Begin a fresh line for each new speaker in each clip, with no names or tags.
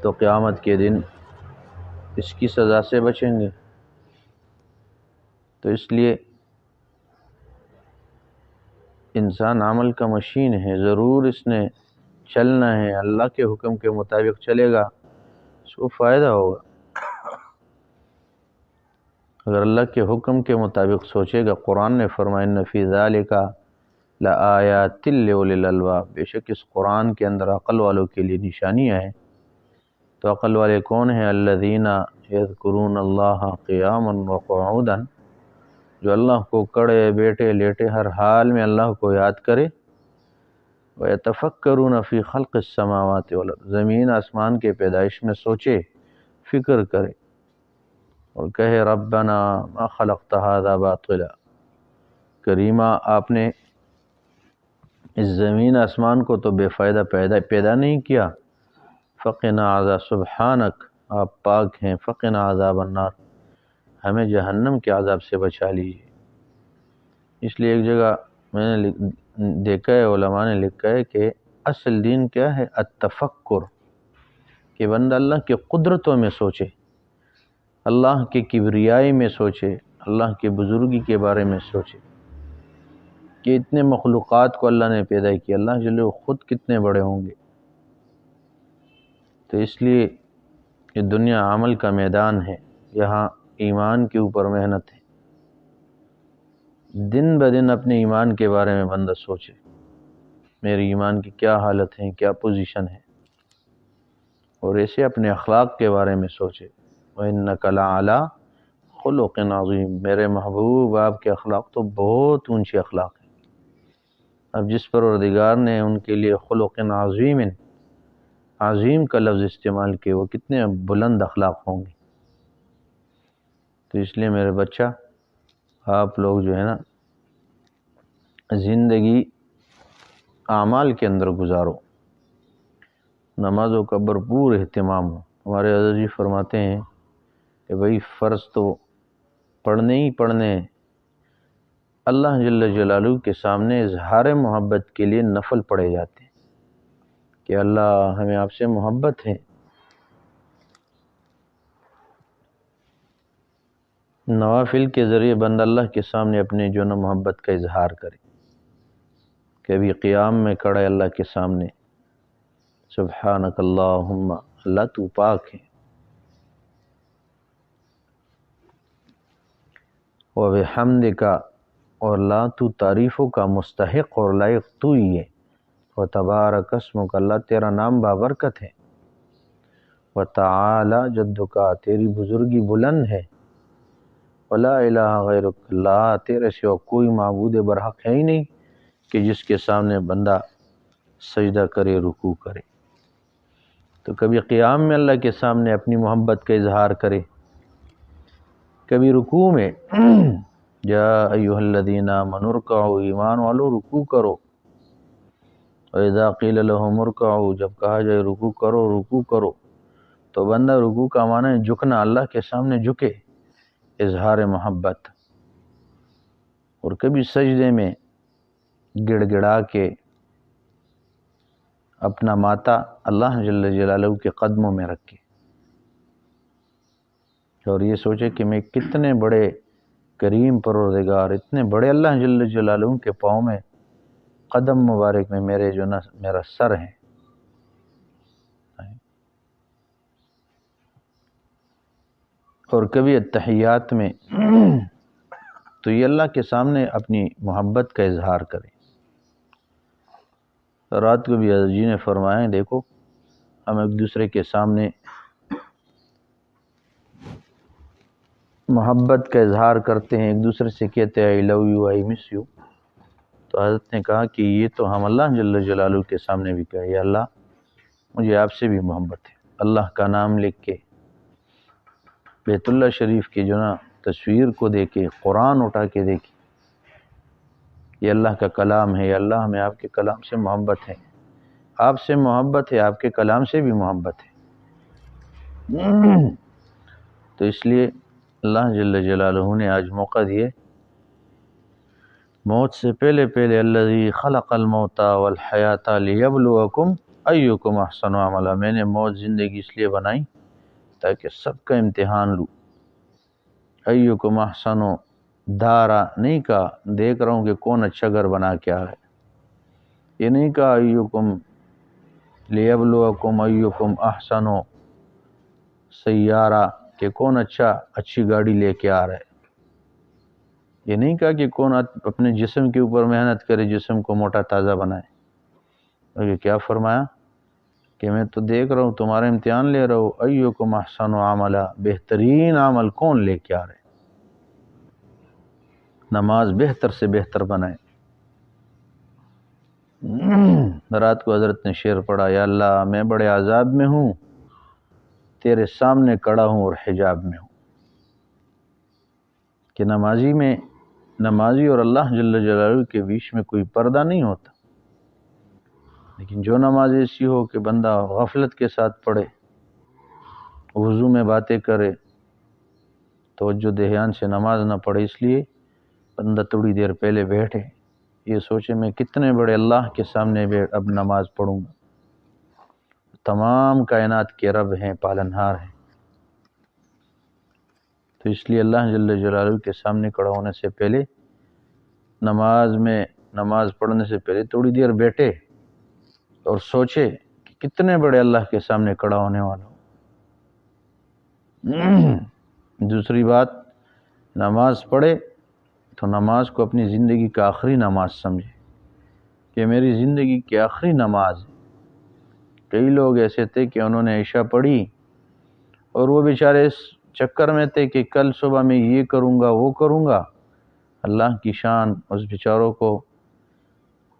تو قیامت کے دن اس کی سزا سے بچیں گے۔ تو اس لیے انسان عمل کا مشین ہے، ضرور اس نے چلنا ہے، اللہ کے حکم کے مطابق چلے گا اس کو فائدہ ہوگا۔ اگر اللہ کے حکم کے مطابق سوچے گا، قرآن نے فرمایا ان فی ذالک لآیات لأولی الالباب، بے شک اس قرآن کے اندر عقل والوں کے لیے نشانیاں ہیں۔ تو عقل والے کون ہیں؟ الذین یذکرون اللہ قیاما وقعودا، جو اللہ کو کھڑے بیٹھے لیٹے ہر حال میں اللہ کو یاد کرے، وَيَتَفَكَّرُونَ فِي خَلْقِ السَّمَاوَاتِ وَالْأَرْضِ، زمین آسمان کے پیدائش میں سوچے، فکر کرے اور کہے ربنا ما خلقت هذا باطلا، کریمہ آپ نے اس زمین آسمان کو تو بے فائدہ پیدا نہیں کیا، فقنا عذاب، سبحانک آپ پاک ہیں، فقنا عذاب النار، ہمیں جہنم کے عذاب سے بچا لیجیے۔ اس لیے ایک جگہ میں نے دیکھا ہے، علماء نے لکھا ہے کہ اصل دین کیا ہے؟ التفکر، کہ بندہ اللہ کی قدرتوں میں سوچے، اللہ کی کبریائی میں سوچے، اللہ کی بزرگی کے بارے میں سوچے کہ اتنے مخلوقات کو اللہ نے پیدا کیا، اللہ جل خود کتنے بڑے ہوں گے۔ تو اس لیے یہ دنیا عمل کا میدان ہے، یہاں ایمان کے اوپر محنت ہے۔ دن بدن اپنے ایمان کے بارے میں بندہ سوچے، میری ایمان کی کیا حالت ہے، کیا پوزیشن ہے، اور ایسے اپنے اخلاق کے بارے میں سوچے، وَإِنَّكَ لَعَلَىٰ خُلُقٍ عَظِيمٍ، میرے محبوب آپ کے اخلاق تو بہت اونچے اخلاق ہیں۔ اب جس پروردگار نے ان کے لیے خلق عظیم، عظیم کا لفظ استعمال کیا، وہ کتنے بلند اخلاق ہوں گے۔ تو اس لیے میرے بچہ، آپ لوگ جو ہے نا زندگی اعمال کے اندر گزارو، نمازوں کا بھرپور اہتمام ہو۔ ہمارے حضرت جی فرماتے ہیں کہ بھئی فرض تو پڑھنے ہی پڑھنے ہیں، اللہ جل جلالہ کے سامنے اظہار محبت کے لیے نفل پڑھے جاتے ہیں کہ اللہ ہمیں آپ سے محبت ہے۔ نوافل کے ذریعے بندہ اللہ کے سامنے اپنے جو نا محبت کا اظہار کرے، کبھی قیام میں کھڑا ہے اللہ کے سامنے، سبحانک اللہم، اللہ تو پاک ہے، وبحمدک، اور اللہ تو تعریفوں کا مستحق اور لائق تو ہی ہے، وتبارک اسمک، اللہ تیرا نام بابرکت ہے، وتعالی جدک، تیری بزرگی بلند ہے، ولا الہ غیرک، اللہ تیرے سوا کوئی معبود برحق ہے ہی نہیں کہ جس کے سامنے بندہ سجدہ کرے، رکوع کرے۔ تو کبھی قیام میں اللہ کے سامنے اپنی محبت کا اظہار کرے، کبھی رکوع میں یا ایھا الذین آمنوا ارکعوا، ایمان والو رکوع کرو، وَإِذَا قِيلَ لَهُمُ ارْكَعُوا، جب کہا جائے رکوع کرو، رکوع کرو، تو بندہ رکوع کا معنی ہے جھکنا، اللہ کے سامنے جھکے، اظہار محبت۔ اور کبھی سجدے میں گڑ گڑا کے اپنا ماتھا اللہ جل جلالہ کے قدموں میں رکھے اور یہ سوچے کہ میں کتنے بڑے کریم پروردگار، اتنے بڑے اللہ جل جلالہ کے پاؤں میں، قدم مبارک میں میرے جو نا میرا سر ہے۔ اور کبھی التحیات میں تو یہ اللہ کے سامنے اپنی محبت کا اظہار کرے۔ رات کو بھی حضرت جی نے فرمایا، دیکھو ہم ایک دوسرے کے سامنے محبت کا اظہار کرتے ہیں، ایک دوسرے سے کہتے ہیں آئی love you, I miss you, تو حضرت نے کہا کہ یہ تو ہم اللہ جل جلالہ کے سامنے بھی کہیں، یا اللہ مجھے آپ سے بھی محبت ہے۔ اللہ کا نام لکھ کے، بیت اللہ شریف کی جو نا تصویر کو دیکھے، قرآن اٹھا کے دیکھے، یہ اللہ کا کلام ہے، یا اللہ ہمیں آپ کے کلام سے محبت ہے، آپ سے محبت ہے، آپ کے کلام سے بھی محبت ہے۔ تو اس لیے اللہ جل جلالہ نے آج موقع دیے، موت سے پہلے الذی خلق الموت والحیات لیبلوکم ایکم احسن عملا، میں نے موت زندگی اس لیے بنائی تاکہ سب کا امتحان لوں۔ ایکم احسن دارا نہیں کہا دیکھ رہا ہوں کہ کون اچھا گھر بنا کے آ ہے، یہ نہیں کہا ایکم لیبلوکم ایکم احسن سیارہ کہ کون اچھی گاڑی لے کے آ رہا ہے، یہ نہیں کہا کہ کون اپنے جسم کے اوپر محنت کرے، جسم کو موٹا تازہ بنائے۔ اور یہ کیا فرمایا کہ میں تو دیکھ رہا ہوں تمہارا امتحان لے رہا ہوں، ایکم احسن عملا، بہترین عمل کون لے کے آ رہے، نماز بہتر سے بہتر بنائے۔ رات کو حضرت نے شعر پڑھا، یا اللہ میں بڑے عذاب میں ہوں، تیرے سامنے کھڑا ہوں اور حجاب میں ہوں، کہ نمازی اور اللہ جل جلالہ کے بیچ میں کوئی پردہ نہیں ہوتا، لیکن جو نماز ایسی ہو کہ بندہ غفلت کے ساتھ پڑھے، وضو میں باتیں کرے، توجہ دھیان سے نماز نہ پڑھے، اس لیے بندہ تھوڑی دیر پہلے بیٹھے، یہ سوچے میں کتنے بڑے اللہ کے سامنے اب نماز پڑھوں گا، تمام کائنات کے رب ہیں، پالنہار ہیں، تو اس لیے اللہ جل جلالہ کے سامنے کھڑا ہونے سے پہلے نماز پڑھنے سے پہلے تھوڑی دیر بیٹھے اور سوچے کہ کتنے بڑے اللہ کے سامنے کھڑا ہونے والا ہوں۔ دوسری بات، نماز پڑھے تو نماز کو اپنی زندگی کا آخری نماز سمجھے کہ میری زندگی کی آخری نماز ہے۔ کئی لوگ ایسے تھے کہ انہوں نے عشاء پڑھی اور وہ بیچارے اس چکر میں تھے کہ کل صبح میں یہ کروں گا وہ کروں گا۔ اللہ کی شان اس بیچاروں کو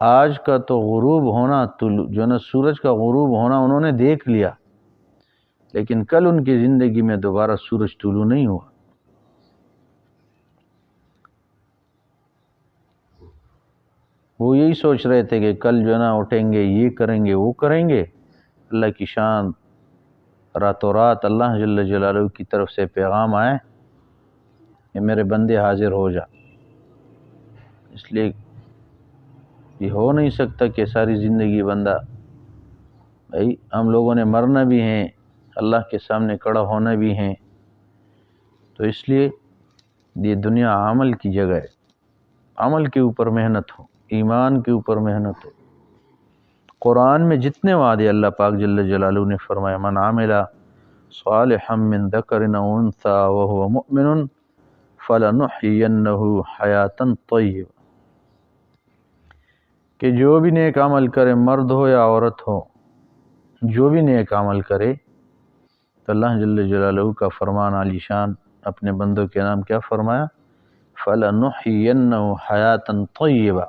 آج کا تو غروب ہونا، جو نا سورج کا غروب ہونا انہوں نے دیکھ لیا، لیکن کل ان کی زندگی میں دوبارہ سورج طلوع نہیں ہوا۔ وہ یہی سوچ رہے تھے کہ کل جو نا اٹھیں گے، یہ کریں گے وہ کریں گے۔ اللہ کی شان، راتوں رات اللہ جل جلالہ کی طرف سے پیغام آئے کہ میرے بندے حاضر ہو جا۔ اس لیے یہ ہو نہیں سکتا کہ ساری زندگی بندہ، بھائی ہم لوگوں نے مرنا بھی ہیں، اللہ کے سامنے کھڑا ہونا بھی ہیں، تو اس لیے یہ دنیا عمل کی جگہ ہے، عمل کے اوپر محنت ہو، ایمان کے اوپر محنت ہو۔ قرآن میں جتنے وعدے اللہ پاک جل جلالہ نے فرمایا، من عمل صالحا من ذکر او انثی وهو مؤمن فلنحینہ حیاتا طیبہ، کہ جو بھی نیک عمل کرے، مرد ہو یا عورت ہو، جو بھی نیک عمل کرے، تو اللہ جل جلالہ کا فرمان عالی شان اپنے بندوں کے نام کیا فرمایا؟ فلنحینہ حیاتا طیبہ،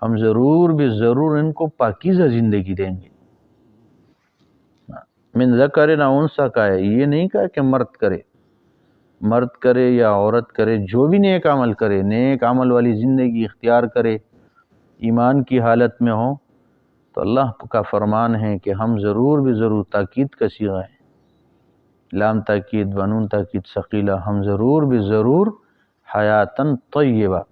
ہم ضرور بھی ضرور ان کو پاکیزہ زندگی دیں گے۔ من ذکر او انثی کا ہے، یہ نہیں کہا کہ مرد کرے یا عورت کرے، جو بھی نیک عمل کرے، نیک عمل والی زندگی اختیار کرے، ایمان کی حالت میں ہو، تو اللہ کا فرمان ہے کہ ہم ضرور بھی ضرور، تاکید کا صیغہ ہے، لام تاکید بنون تاکید ثقیلہ، ہم ضرور بھی ضرور حیاتاً طیبہ۔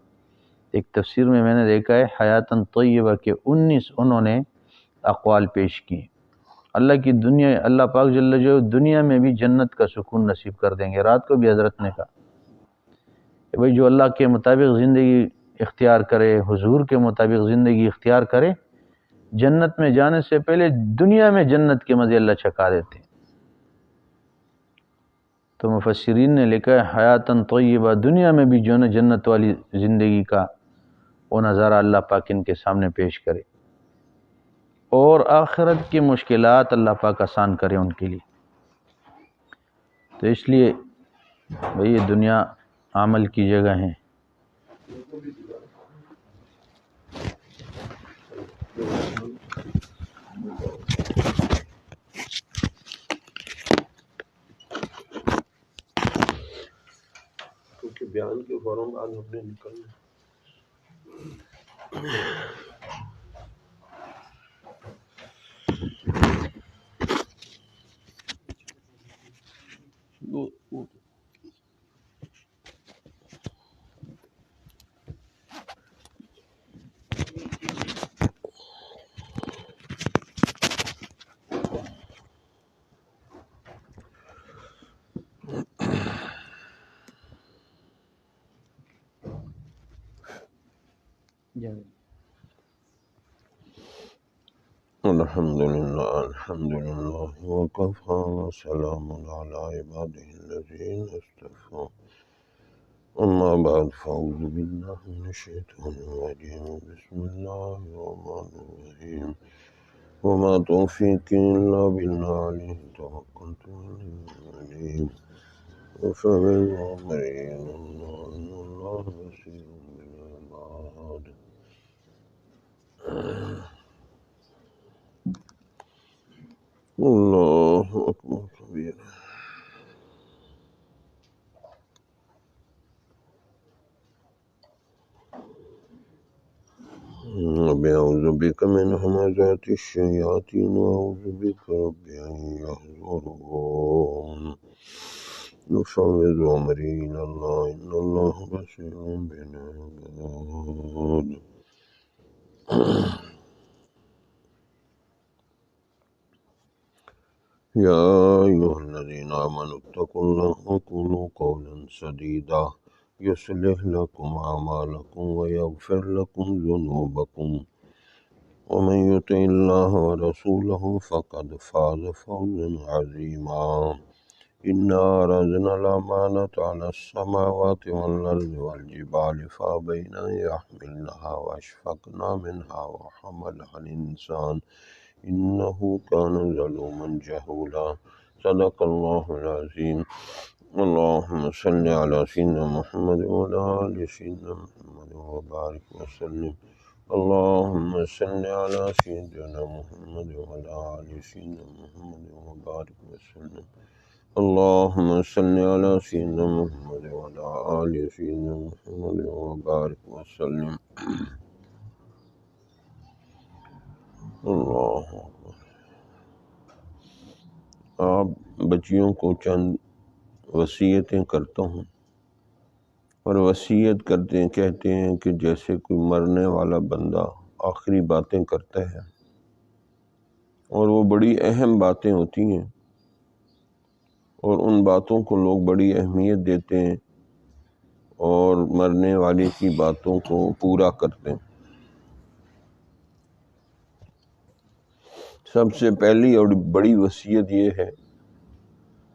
ایک تفسیر میں نے دیکھا ہے حیاتاً طیبہ کے 19 انہوں نے اقوال پیش کیے۔ اللہ پاک جل جلالہ دنیا میں بھی جنت کا سکون نصیب کر دیں گے۔ رات کو بھی حضرت نے کہا کہ بھئی جو اللہ کے مطابق زندگی اختیار کرے، حضور کے مطابق زندگی اختیار کرے، جنت میں جانے سے پہلے دنیا میں جنت کے مزے اللہ چکھا دیتے ہیں۔ تو مفسرین نے لکھا ہے حیاتاً طیبہ، دنیا میں بھی جو نا جنت والی زندگی کا وہ نظارہ اللہ پاک ان کے سامنے پیش کرے، اور آخرت کی مشکلات اللہ پاک آسان کرے ان کے لیے۔ تو اس لیے بھئی یہ دنیا عمل کی جگہ ہے۔
کیونکہ بیان کے فوراً بعد ہم نے نکلنا الحمدللہ وکفى وسلام علی عباده الذین اصطفى اما بعد فاعوذ باللہ من الشیطان الرجیم بسم اللہ الرحمن الرحیم وما توفیقی الا باللہ علیہ توکلت وعلیہ وفوض امری الی اللہ ان اللہ بصیر بالعباد. اللہ اکبر کبیرہ. رب اعوذ بک من همزات الشیاطین واعوذ بک رب ان یحضرون. نفوض امری الی اللہ ان اللہ بصیر بالعباد. یا ایھا الذین آمنوا اتقوا اللہ وقولوا قولا سدیدا یصلح لکم اعمالکم ویغفر لکم ذنوبکم ومن یطع اللہ ورسولہ فقد فاز فوزا عظیما. انا عرضنا الامانة على السماوات والارض والجبال فابین ان یحملنها واشفقن منها وحملها الانسان انه كان ظلوما جهولا. صدق اللہ العظیم. اللهم صل على سيدنا محمد وعلى آل سيدنا محمد وبارك وسلم. اللهم صل على سيدنا محمد وعلى آل سيدنا محمد وبارك وسلم. اللهم صل على سيدنا محمد وعلى آل سيدنا محمد وبارك وسلم. اللہ اکبر. آپ بچیوں کو چند وصیتیں کرتا ہوں، اور وصیت کرتے ہیں کہتے ہیں کہ جیسے کوئی مرنے والا بندہ آخری باتیں کرتا ہے، اور وہ بڑی اہم باتیں ہوتی ہیں، اور ان باتوں کو لوگ بڑی اہمیت دیتے ہیں اور مرنے والے کی باتوں کو پورا کرتے ہیں. سب سے پہلی اور بڑی وصیت یہ ہے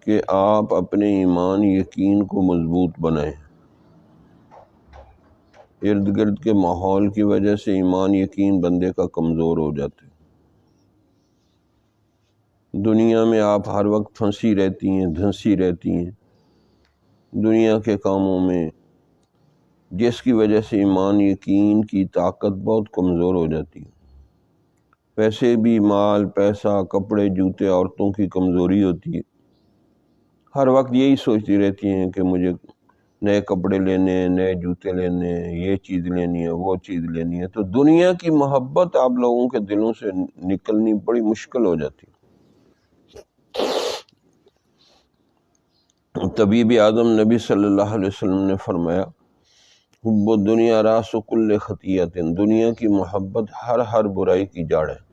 کہ آپ اپنے ایمان یقین کو مضبوط بنائیں. ارد گرد کے ماحول کی وجہ سے ایمان یقین بندے کا کمزور ہو جاتا ہے. دنیا میں آپ ہر وقت پھنسی رہتی ہیں، دھنسی رہتی ہیں دنیا کے کاموں میں، جس کی وجہ سے ایمان یقین کی طاقت بہت کمزور ہو جاتی ہے. ویسے بھی مال، پیسہ، کپڑے، جوتے عورتوں کی کمزوری ہوتی ہے. ہر وقت یہی سوچتی رہتی ہیں کہ مجھے نئے کپڑے لینے ہیں، نئے جوتے لینے ہیں، یہ چیز لینی ہے، وہ چیز لینی ہے. تو دنیا کی محبت آپ لوگوں کے دلوں سے نکلنی بڑی مشکل ہو جاتی ہے. طبیب اعظم نبی صلی اللہ علیہ وسلم نے فرمایا حب الدنیا راس کل خطیۃ. دنیا کی محبت ہر برائی کی جڑ ہے.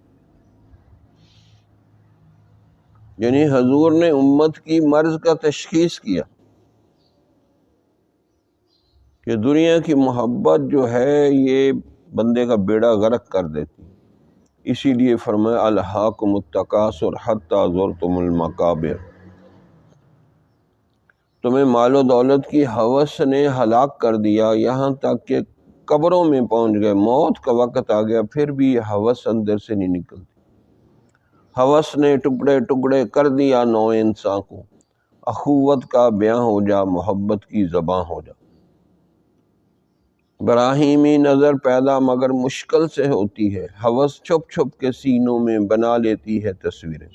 یعنی حضور نے امت کی مرض کا تشخیص کیا کہ دنیا کی محبت جو ہے یہ بندے کا بیڑا غرق کر دیتی. اسی لیے فرمایا الہاکم التکاثر حتی زرتم المقابر. تمہیں مال و دولت کی ہوس نے ہلاک کر دیا یہاں تک کہ قبروں میں پہنچ گئے. موت کا وقت آ گیا پھر بھی یہ ہوس اندر سے نہیں نکلتی. ہوس نے ٹکڑے ٹکڑے کر دیا نو انسان کو. اخوت کا بیاں ہو جا، محبت کی زباں ہو جا. براہیمی نظر پیدا مگر مشکل سے ہوتی ہے. ہوس چھپ چھپ کے سینوں میں بنا لیتی ہے تصویریں.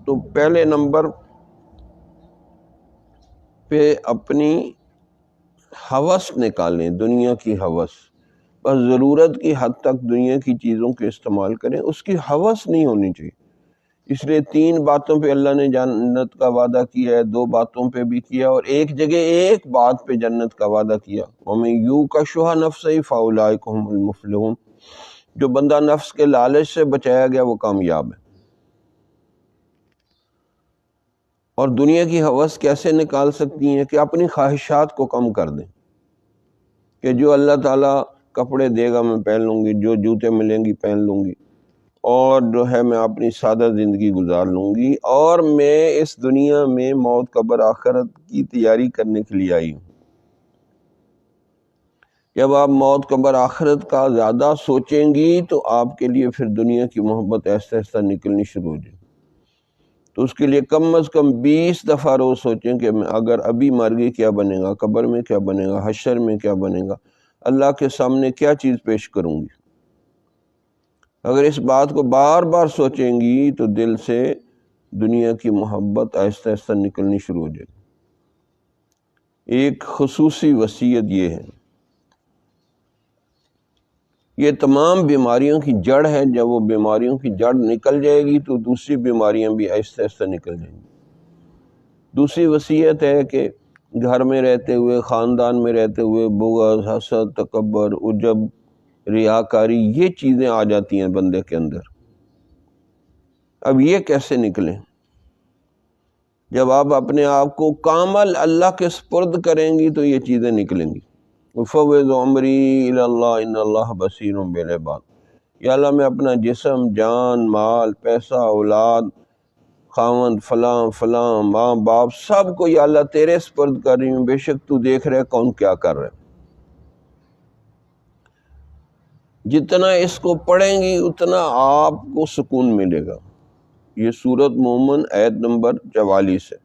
تو پہلے نمبر پہ اپنی ہوس نکالیں، دنیا کی ہوس. بس ضرورت کی حد تک دنیا کی چیزوں کے استعمال کریں، اس کی ہوس نہیں ہونی چاہیے. اس لیے 3 باتوں پہ اللہ نے جنت کا وعدہ کیا ہے، 2 باتوں پہ بھی کیا، اور ایک جگہ ایک بات پہ جنت کا وعدہ کیا. وَمَن یُوقَ شُحَّ نَفْسِهِ فَأُولَٰئِکَ هُمُ الْمُفْلِحُونَ. جو بندہ نفس کے لالچ سے بچایا گیا وہ کامیاب ہے. اور دنیا کی ہوس کیسے نکال سکتی ہیں کہ اپنی خواہشات کو کم کر دیں. کہ جو اللہ تعالیٰ کپڑے دے گا میں پہن لوں گی، جو جوتے ملیں گی پہن لوں گی، اور جو ہے میں اپنی سادہ زندگی گزار لوں گی، اور میں اس دنیا میں موت قبر آخرت کی تیاری کرنے کے لیے آئی ہوں۔ جب آپ موت قبر آخرت کا زیادہ سوچیں گی تو آپ کے لیے پھر دنیا کی محبت آہستہ آہستہ نکلنی شروع ہو جائے۔ تو اس کے لیے کم از کم 20 دفعہ روز سوچیں کہ میں اگر ابھی مر گئی کیا بنے گا، قبر میں کیا بنے گا، حشر میں کیا بنے گا، اللہ کے سامنے کیا چیز پیش کروں گی۔ اگر اس بات کو بار بار سوچیں گی تو دل سے دنیا کی محبت آہستہ آہستہ نکلنی شروع ہو جائے گی۔ ایک خصوصی وصیت یہ ہے، یہ تمام بیماریوں کی جڑ ہے۔ جب وہ بیماریوں کی جڑ نکل جائے گی تو دوسری بیماریاں بھی آہستہ آہستہ نکل جائیں گی۔ دوسری وصیت ہے کہ گھر میں رہتے ہوئے، خاندان میں رہتے ہوئے بغض، حسد، تکبر، عجب، ریاکاری، یہ چیزیں آ جاتی ہیں بندے کے اندر۔ اب یہ کیسے نکلیں؟ جب آپ اپنے آپ کو کامل اللہ کے سپرد کریں گی تو یہ چیزیں نکلیں گی۔ وَفَوِّضُ أَمْرِي إِلَى اللَّهِ إِنَّ اللَّهَ بَصِيرٌ بِالْعِبَادِ، یا اللہ میں اپنا جسم، جان، مال، پیسہ، اولاد، خاوند، فلاں فلاں، ماں باپ، سب کو یا اللہ تیرے سپرد کر رہی ہوں، بے شک تو دیکھ رہے کون کیا کر رہے۔ جتنا اس کو پڑھیں گی اتنا آپ کو سکون ملے گا۔ یہ سورۃ مومن آیت نمبر 44 ہے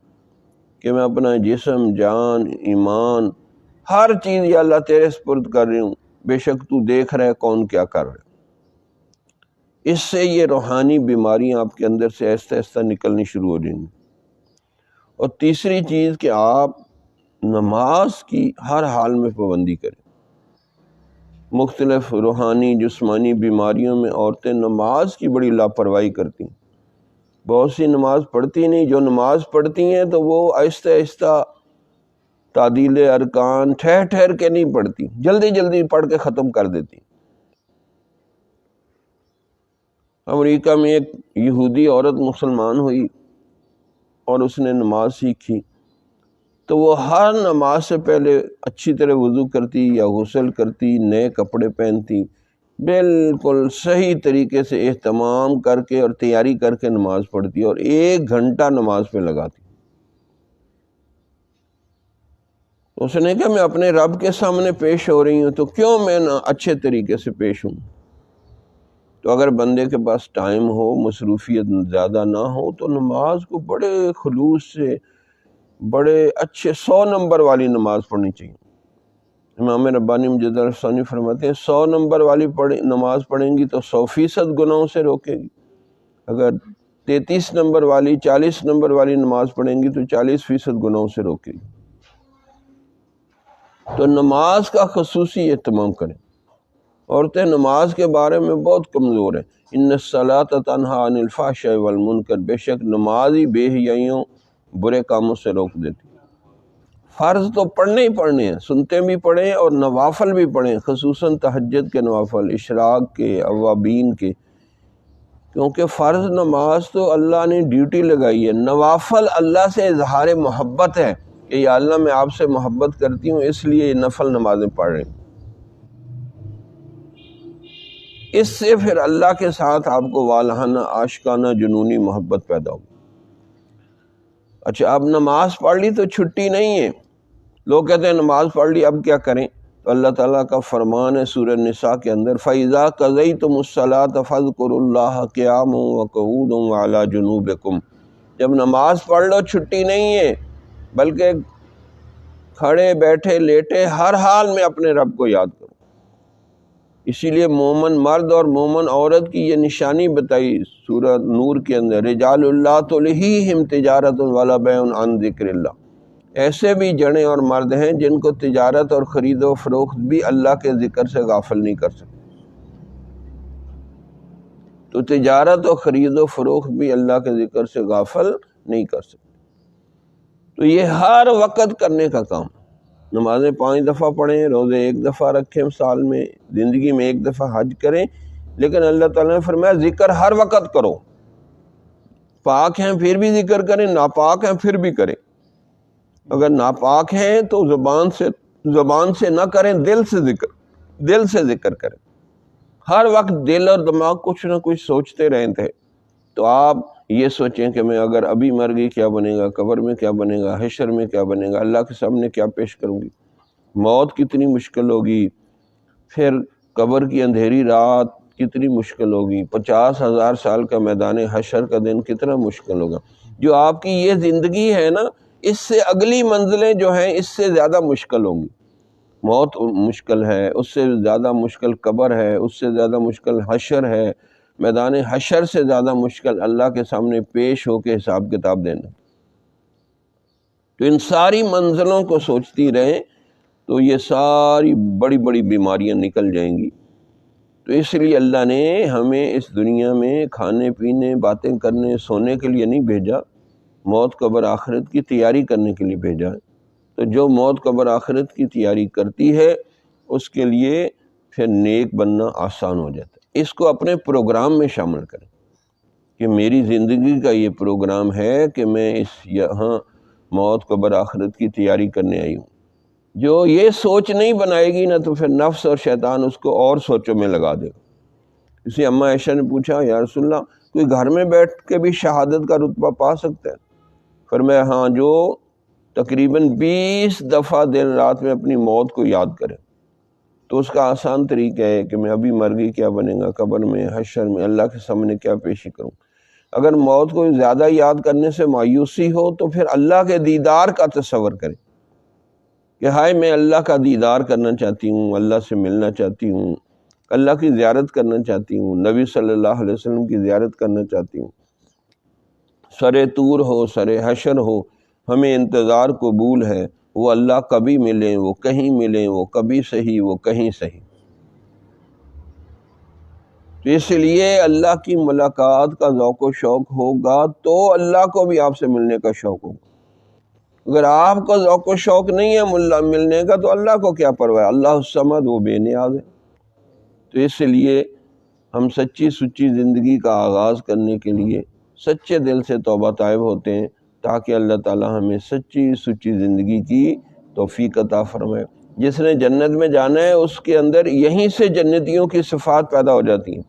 کہ میں اپنا جسم، جان، ایمان، ہر چیز یا اللہ تیرے سپرد کر رہی ہوں، بے شک تو دیکھ رہے کون کیا کر رہے۔ اس سے یہ روحانی بیماریاں آپ کے اندر سے آہستہ آہستہ نکلنی شروع ہو جائیں گی۔ اور تیسری چیز کہ آپ نماز کی ہر حال میں پابندی کریں۔ مختلف روحانی جسمانی بیماریوں میں عورتیں نماز کی بڑی لاپرواہی کرتی ہیں۔ بہت سی نماز پڑھتی نہیں، جو نماز پڑھتی ہیں تو وہ آہستہ آہستہ تعدیل ارکان ٹھہر ٹھہر کے نہیں پڑھتی، جلدی جلدی پڑھ کے ختم کر دیتی۔ امریکہ میں ایک یہودی عورت مسلمان ہوئی اور اس نے نماز سیکھی، تو وہ ہر نماز سے پہلے اچھی طرح وضو کرتی یا غسل کرتی، نئے کپڑے پہنتی، بالکل صحیح طریقے سے اہتمام کر کے اور تیاری کر کے نماز پڑھتی، اور 1 گھنٹہ نماز پہ لگاتی۔ اس نے کہا میں اپنے رب کے سامنے پیش ہو رہی ہوں تو کیوں میں نہ اچھے طریقے سے پیش ہوں۔ تو اگر بندے کے پاس ٹائم ہو، مصروفیت زیادہ نہ ہو، تو نماز کو بڑے خلوص سے، بڑے اچھے 100 نمبر والی نماز پڑھنی چاہیے۔ امام ربانی مجدد ثانی فرماتے ہیں 100 نمبر والی نماز پڑھیں گی تو 100% گناہوں سے روکے گی۔ اگر 33 نمبر والی، 40 نمبر والی نماز پڑھیں گی تو 40% گناہوں سے روکے گی۔ تو نماز کا خصوصی اہتمام کریں۔ عورتیں نماز کے بارے میں بہت کمزور ہیں۔ ان الصلاۃ تنہی عن الفحشاء والمنکر، بے شک نماز ہی بے حیائیوں، برے کاموں سے روک دیتی۔ فرض تو پڑھنے ہی پڑھنے ہیں، سنتے بھی پڑھیں اور نوافل بھی پڑھیں، خصوصاً تہجد کے نوافل، اشراق کے، اوابین کے، کیونکہ فرض نماز تو اللہ نے ڈیوٹی لگائی ہے، نوافل اللہ سے اظہار محبت ہے کہ یا اللہ میں آپ سے محبت کرتی ہوں اس لیے یہ نفل نمازیں پڑھ رہے ہیں۔ اس سے پھر اللہ کے ساتھ آپ کو والہانہ، عاشقانہ، جنونی محبت پیدا ہوگی۔ اچھا اب نماز پڑھ لی تو چھٹی نہیں ہے۔ لوگ کہتے ہیں نماز پڑھ لی اب کیا کریں؟ تو اللہ تعالیٰ کا فرمان ہے سورہ نساء کے اندر فَإِذَا قَضَيْتُمُ الصَّلَاةَ فَاذْكُرُوا اللَّهَ قِيَامًا وَقُعُودًا وَعَلَىٰ جُنُوبِكُمْ۔ جب نماز پڑھ لو چھٹی نہیں ہے، بلکہ کھڑے بیٹھے لیٹے ہر حال میں اپنے رب کو یاد کرو۔ اسی لیے مومن مرد اور مومن عورت کی یہ نشانی بتائی سورہ نور کے اندر، رجال اللہ تلہیہم تجارت ولا بیع عن ذکر اللہ۔ ایسے بھی جڑیں اور مرد ہیں جن کو تجارت اور خرید و فروخت بھی اللہ کے ذکر سے غافل نہیں کر سکتے۔ تو تجارت اور خرید و فروخت بھی اللہ کے ذکر سے غافل نہیں کر سکتے۔ تو یہ ہر وقت کرنے کا کام۔ نمازیں 5 دفعہ پڑھیں، روزے 1 دفعہ رکھیں سال میں، زندگی میں 1 دفعہ حج کریں، لیکن اللہ تعالیٰ نے فرمایا ذکر ہر وقت کرو۔ پاک ہیں پھر بھی ذکر کریں، ناپاک ہیں پھر بھی کریں۔ اگر ناپاک ہیں تو زبان سے زبان سے نہ کریں، دل سے ذکر کریں۔ ہر وقت دل اور دماغ کچھ نہ کچھ سوچتے رہے تھے، تو آپ یہ سوچیں کہ میں اگر ابھی مر گئی کیا بنے گا، قبر میں کیا بنے گا، حشر میں کیا بنے گا، اللہ کے سامنے کیا پیش کروں گی، موت کتنی مشکل ہوگی، پھر قبر کی اندھیری رات کتنی مشکل ہوگی، 50,000 سال کا میدان حشر کا دن کتنا مشکل ہوگا۔ جو آپ کی یہ زندگی ہے نا، اس سے اگلی منزلیں جو ہیں اس سے زیادہ مشکل ہوں گی۔ موت مشکل ہے، اس سے زیادہ مشکل قبر ہے، اس سے زیادہ مشکل حشر ہے، میدان حشر سے زیادہ مشکل اللہ کے سامنے پیش ہو کے حساب کتاب دینا۔ تو ان ساری منزلوں کو سوچتی رہیں تو یہ ساری بڑی بڑی بیماریاں نکل جائیں گی۔ تو اس لیے اللہ نے ہمیں اس دنیا میں کھانے پینے، باتیں کرنے، سونے کے لیے نہیں بھیجا، موت قبر آخرت کی تیاری کرنے کے لیے بھیجا ہے۔ تو جو موت قبر آخرت کی تیاری کرتی ہے اس کے لیے پھر نیک بننا آسان ہو جاتا ہے۔ اس کو اپنے پروگرام میں شامل کریں کہ میری زندگی کا یہ پروگرام ہے کہ میں اس یہاں موت قبر آخرت کی تیاری کرنے آئی ہوں۔ جو یہ سوچ نہیں بنائے گی نا تو پھر نفس اور شیطان اس کو اور سوچوں میں لگا دے گا۔ اسی اماں عائشہ نے پوچھا، یا رسول اللہ کوئی گھر میں بیٹھ کے بھی شہادت کا رتبہ پا سکتا ہے؟ فرمایا ہاں، جو تقریباً 20 دفعہ دن رات میں اپنی موت کو یاد کرے تو اس کا آسان طریقہ ہے کہ میں ابھی مر گئی کیا بنے گا، قبر میں، حشر میں، اللہ کے سامنے کیا پیشی کروں۔ اگر موت کو زیادہ یاد کرنے سے مایوسی ہو تو پھر اللہ کے دیدار کا تصور کریں کہ ہائے میں اللہ کا دیدار کرنا چاہتی ہوں، اللہ سے ملنا چاہتی ہوں، اللہ کی زیارت کرنا چاہتی ہوں، نبی صلی اللہ علیہ وسلم کی زیارت کرنا چاہتی ہوں۔ سر طور ہو، سر حشر ہو، ہمیں انتظار قبول ہے۔ وہ اللہ کبھی ملیں، وہ کہیں ملیں، وہ کبھی صحیح، وہ کہیں صحیح۔ تو اس لیے اللہ کی ملاقات کا ذوق و شوق ہوگا تو اللہ کو بھی آپ سے ملنے کا شوق ہوگا۔ اگر آپ کو ذوق و شوق نہیں ہے ملنے کا تو اللہ کو کیا پرواہ ہے؟ اللہ الصمد، وہ بے نیاز ہے۔ تو اس لیے ہم سچی سچی زندگی کا آغاز کرنے کے لیے سچے دل سے توبہ طائب ہوتے ہیں تاکہ اللہ تعالی ہمیں سچی سچی زندگی کی توفیق عطا فرمائے۔ جس نے جنت میں جانا ہے اس کے اندر یہیں سے جنتیوں کی صفات پیدا ہو جاتی ہیں۔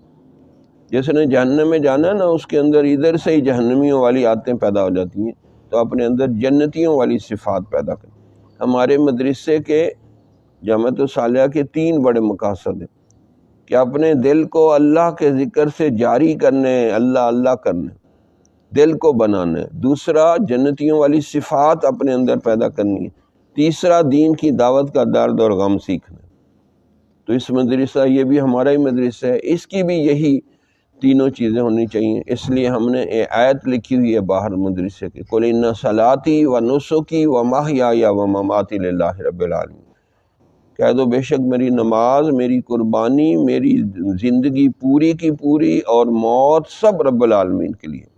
جس نے جہنم میں جانا ہے نا اس کے اندر ادھر سے ہی جہنمیوں والی عادتیں پیدا ہو جاتی ہیں، تو اپنے اندر جنتیوں والی صفات پیدا کریں۔ ہمارے مدرسے کے جامعۃ الصالحہ کے 3 بڑے مقاصد ہیں کہ اپنے دل کو اللہ کے ذکر سے جاری کرنے، اللہ اللہ کرنے، دل کو بنانا ہے۔ دوسرا، جنتیوں والی صفات اپنے اندر پیدا کرنی ہے۔ تیسرا، دین کی دعوت کا درد اور غم سیکھنا ہے۔ تو اس مدرسہ، یہ بھی ہمارا ہی مدرسہ ہے، اس کی بھی یہی تینوں چیزیں ہونی چاہیے۔ اس لیے ہم نے آیت لکھی ہوئی ہے باہر مدرسے کے، قُلْ إِنَّ صَلَاتِي وَنُسُكِي وَمَحْيَايَ وَمَمَاتِي لِلَّهِ رَبِّ الْعَالَمِينَ، کہہ دو بے شک میری نماز، میری قربانی، میری زندگی پوری کی پوری اور موت سب رب العالمین کے لیے۔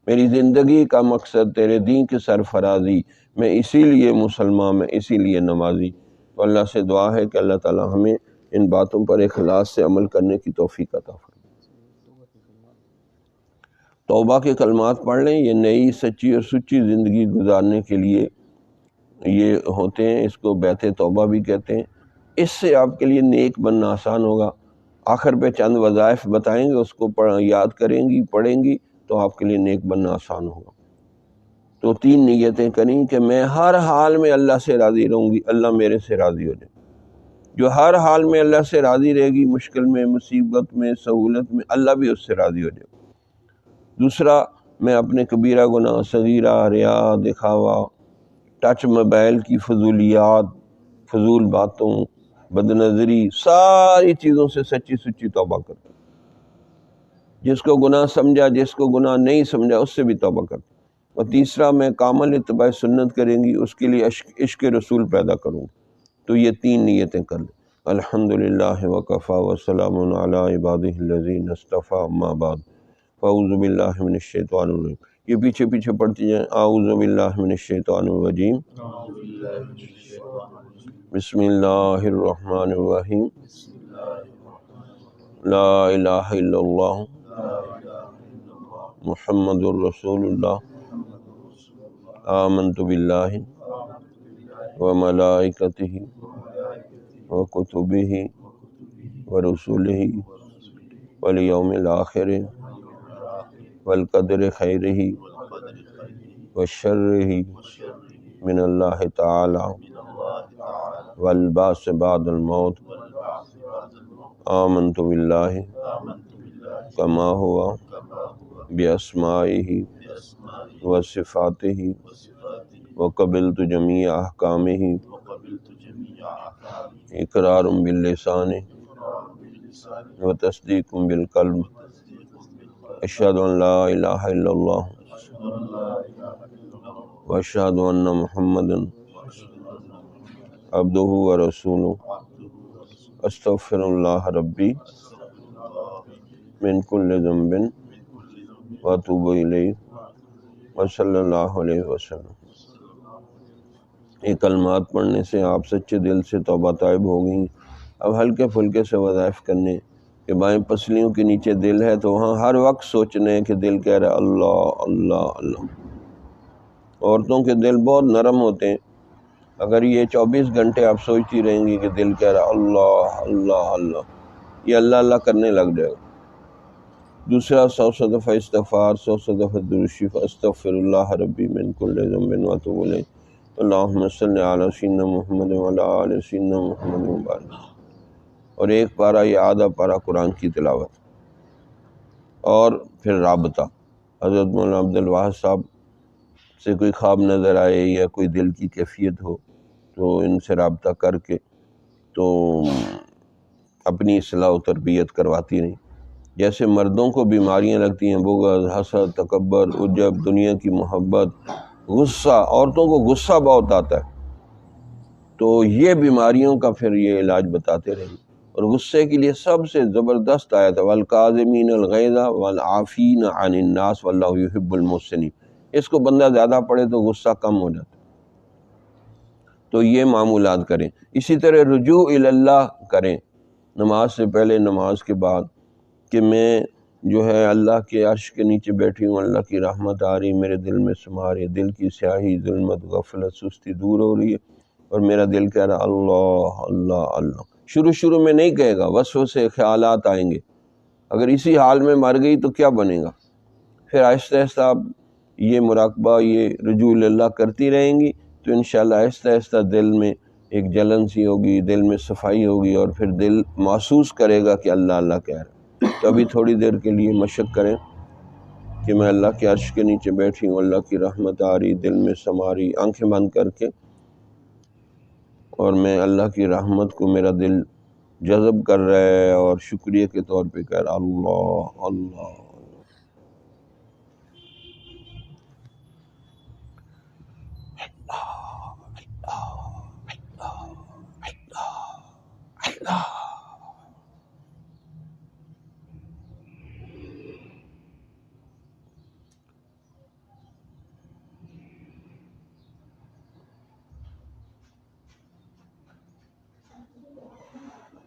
میری زندگی کا مقصد تیرے دین کی سرفرازی، میں اسی لیے مسلمان، میں اسی لیے نمازی۔ تو اللہ سے دعا ہے کہ اللہ تعالی ہمیں ان باتوں پر اخلاص سے عمل کرنے کی توفیق عطا فرمائے۔ توبہ کے کلمات پڑھ لیں، یہ نئی سچی اور سچی زندگی گزارنے کے لیے یہ ہوتے ہیں، اس کو بیت توبہ بھی کہتے ہیں۔ اس سے آپ کے لیے نیک بننا آسان ہوگا۔ آخر پہ چند وظائف بتائیں گے، اس کو یاد کریں گی، پڑھیں گی تو آپ کے لیے نیک بننا آسان ہوگا۔ تو 3 نیتیں کریں کہ میں ہر حال میں اللہ سے راضی رہوں گی، اللہ میرے سے راضی ہو جائے۔ جو ہر حال میں اللہ سے راضی رہے گی، مشکل میں، مصیبت میں، سہولت میں، اللہ بھی اس سے راضی ہو جائے۔ دوسرا، میں اپنے کبیرہ گناہ، صغیرہ، ریا، دکھاوا، ٹچ موبائل کی فضولیات، فضول باتوں، بد نظری، ساری چیزوں سے سچی سچی توبہ کرتا ہوں۔ جس کو گناہ سمجھا، جس کو گناہ نہیں سمجھا، اس سے بھی توبہ کرتا ہوں۔ اور تیسرا، میں کامل اتباع سنت کریں گی، اس کے لیے عشق رسول پیدا کروں۔ تو یہ 3 نیتیں کر لیں۔ الحمدللہ وکفی وسلام علی عبادہ الذین اصطفی، اما بعد، فاعوذ باللہ من الشیطان الرجیم۔ یہ پیچھے پیچھے پڑھتی جائیں۔ اعوذ باللہ من الشیطان الرجیم، بسم اللہ الرحمن الرحیم، لا الہ الا اللہ محمد الرسول اللہ، آمنت باللہ وملائکتہ وکتبہ ورسلہ والیوم الآخر والقدر خیرہ وشرہ من اللہ تعالی والبعث بعد الموت آمنت باللہ کما ہوا باسمائہ وصفاتہ وقبلت جمیع احکامہ اقرار باللسان وتصدیق بالقلب اشہد ان لا الہ الا اللہ واشہد ان محمدا عبدہ ورسولہ استغفر اللہ ربی من کل ذنب واتوب الیہ وصلی اللہ علیہ وسلم۔ یہ کلمات پڑھنے سے آپ سچے دل سے توبہ طائب ہو گئیں۔ اب ہلکے پھلکے سے وظائف کرنے کہ بائیں پسلیوں کے نیچے دل ہے تو وہاں ہر وقت سوچنے کہ دل کہہ رہا ہے اللہ اللہ اللہ۔ عورتوں کے دل بہت نرم ہوتے ہیں، اگر یہ 24 گھنٹے آپ سوچتی رہیں گی کہ دل کہہ رہا ہے اللہ اللہ اللہ، یہ اللہ اللہ کرنے لگ جائے گا۔ دوسرا 100 دفعہ استغفار، 100 دفعہ درود شریف، استغفر اللہ ربی من کل ذنب واتوب الیہ، اللہم صلی علی سیدنا محمد وعلی آل سیدنا محمد وبارک، اور ایک پارہ یا آدھا پارہ قرآن کی تلاوت، اور پھر رابطہ۔ حضرت مولانا عبد الواحد صاحب سے کوئی خواب نظر آئے یا کوئی دل کی کیفیت ہو تو ان سے رابطہ کر کے تو اپنی اصلاح و تربیت کرواتی رہیں۔ جیسے مردوں کو بیماریاں لگتی ہیں، بغض، حسد، تکبر، عجب، دنیا کی محبت، غصہ، عورتوں کو غصہ بہت آتا ہے، تو یہ بیماریوں کا پھر یہ علاج بتاتے رہیں۔ اور غصے کے لیے سب سے زبردست آیت ہے وَالْقَاظِمِينَ الْغَيْظَ وَالْعَافِينَ عَنِ النَّاسِ وَاللَّهُ يُحِبُّ الْمُحْسِنِينَ۔ اس کو بندہ زیادہ پڑھے تو غصہ کم ہو جاتا ہے، تو یہ معمولات کریں۔ اسی طرح رجوع اللہ کریں، نماز سے پہلے، نماز کے بعد، کہ میں جو ہے اللہ کے عرش کے نیچے بیٹھی ہوں، اللہ کی رحمت آ رہی میرے دل میں سما رہی، دل کی سیاہی، ظلمت، غفلت، سستی دور ہو رہی ہے، اور میرا دل کہہ رہا اللہ اللہ اللہ۔ شروع میں نہیں کہے گا، وسوسے خیالات آئیں گے، اگر اسی حال میں مر گئی تو کیا بنے گا؟ پھر آہستہ آہستہ آپ یہ مراقبہ، یہ رجوع اللہ کرتی رہیں گی تو انشاءاللہ آہستہ آہستہ دل میں ایک جلن سی ہوگی، دل میں صفائی ہوگی، اور پھر دل محسوس کرے گا کہ اللہ اللہ کہہ رہا ہے۔ تو ابھی تھوڑی دیر کے لیے مشق کریں کہ میں اللہ کے عرش کے نیچے بیٹھی ہوں، اللہ کی رحمت آ رہی، دل میں سما رہی، آنکھیں بند کر کے، اور میں اللہ کی رحمت کو میرا دل جذب کر رہا ہے، اور شکریہ کے طور پہ کہہ رہا اللہ اللہ۔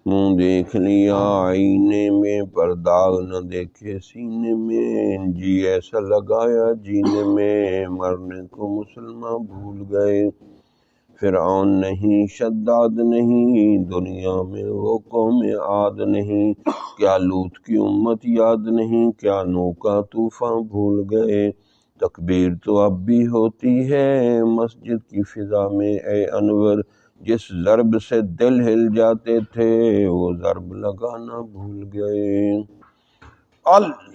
منہ دیکھ لیا آئینے میں پر داغ نہ دیکھے سینے میں، جی ایسا لگایا جینے میں مرنے کو مسلمان بھول گئے۔ فرعون نہیں، شداد نہیں، دنیا میں وہ قوم عاد نہیں، کیا لوط کی امت یاد نہیں، کیا نوح کا طوفان بھول گئے۔ تکبیر تو اب بھی ہوتی ہے مسجد کی فضا میں اے انور، جس ضرب سے دل ہل جاتے تھے وہ ضرب لگانا بھول گئے۔ اللہ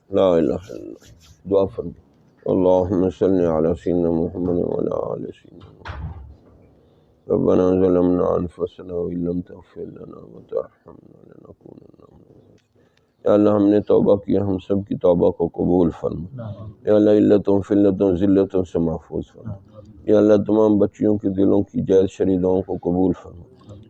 لا الہ الا اللہ۔ دعا فرمائیں اللہم صلی علی سیدنا محمد وعلی آل سیدنا محمد۔ ربنا ظلمنا انفسنا وان لم تغفر لنا وترحمنا لنکونن من الخاسرین۔ یا اللہ ہم نے توبہ کیا، ہم سب کی توبہ کو قبول فرما۔ یا اللہ علتوں، فلتوں، ذلتوں سے محفوظ فرما۔ یا اللہ تمام بچیوں کے دلوں کی جائز شرعی دعاؤں کو قبول فرما۔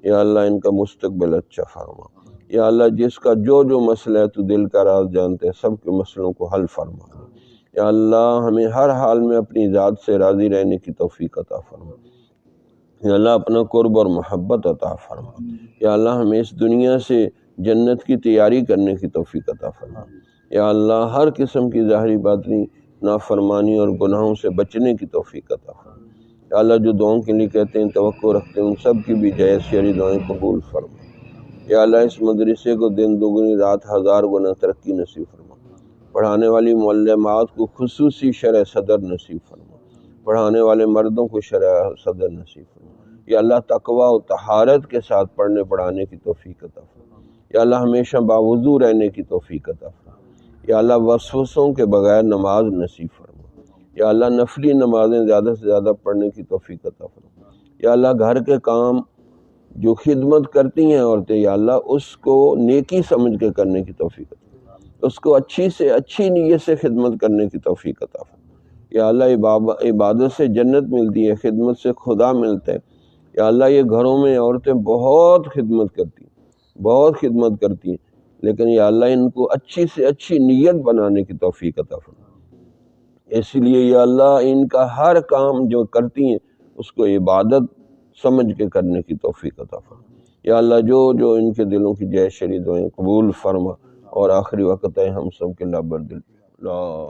یا اللہ ان کا مستقبل اچھا فرما۔ یا اللہ جس کا جو مسئلہ ہے تو دل کا راز جانتے ہیں، سب کے مسئلوں کو حل فرما۔ یا اللہ ہمیں ہر حال میں اپنی ذات سے راضی رہنے کی توفیق عطا فرما۔ یا اللہ اپنا قرب اور محبت عطا فرما۔ یا اللہ ہمیں اس دنیا سے جنت کی تیاری کرنے کی توفیق عطا فرما۔ یا اللہ ہر قسم کی ظاہری باطنی نافرمانی اور گناہوں سے بچنے کی توفیق عطا فرما۔ یا اللہ جو دعاؤں کے لیے کہتے ہیں توقع رکھتے ہیں ان سب کی بھی جائز شرعی دعائیں قبول فرما۔ یا اللہ اس مدرسے کو دن دگنی رات ہزار گنا ترقی نصیب فرما، پڑھانے والی معلمات کو خصوصی شرع صدر نصیب فرما، پڑھانے والے مردوں کو شرع صدر نصیب فرما۔ یا اللہ تقوی و طہارت کے ساتھ پڑھنے پڑھانے کی توفیق عطا فرما۔ یا اللہ ہمیشہ باوضو رہنے کی توفیق عطا فرما۔ یا اللہ وسوسوں کے بغیر نماز نصیب فرما۔ یا اللہ نفلی نمازیں زیادہ سے زیادہ پڑھنے کی توفیق عطا فرما۔ یا اللہ گھر کے کام جو خدمت کرتی ہیں عورتیں، یا اللہ اس کو نیکی سمجھ کے کرنے کی توفیق عطا فرما، اس کو اچھی سے اچھی نیت سے خدمت کرنے کی توفیق عطا فرما۔ یا اللہ عبادت سے جنت ملتی ہے، خدمت سے خدا ملتا ہے۔ یا اللہ یہ گھروں میں عورتیں بہت خدمت کرتی ہیں لیکن یا اللہ ان کو اچھی سے اچھی نیت بنانے کی توفیق عطا فرما۔ اس لیے یا اللہ ان کا ہر کام جو کرتی ہیں اس کو عبادت سمجھ کے کرنے کی توفیق عطا فرما۔ یا اللہ جو ان کے دلوں کی جائز شرعی دعائیں قبول فرما، اور آخری وقت ہے ہم سب کے لبر دل لا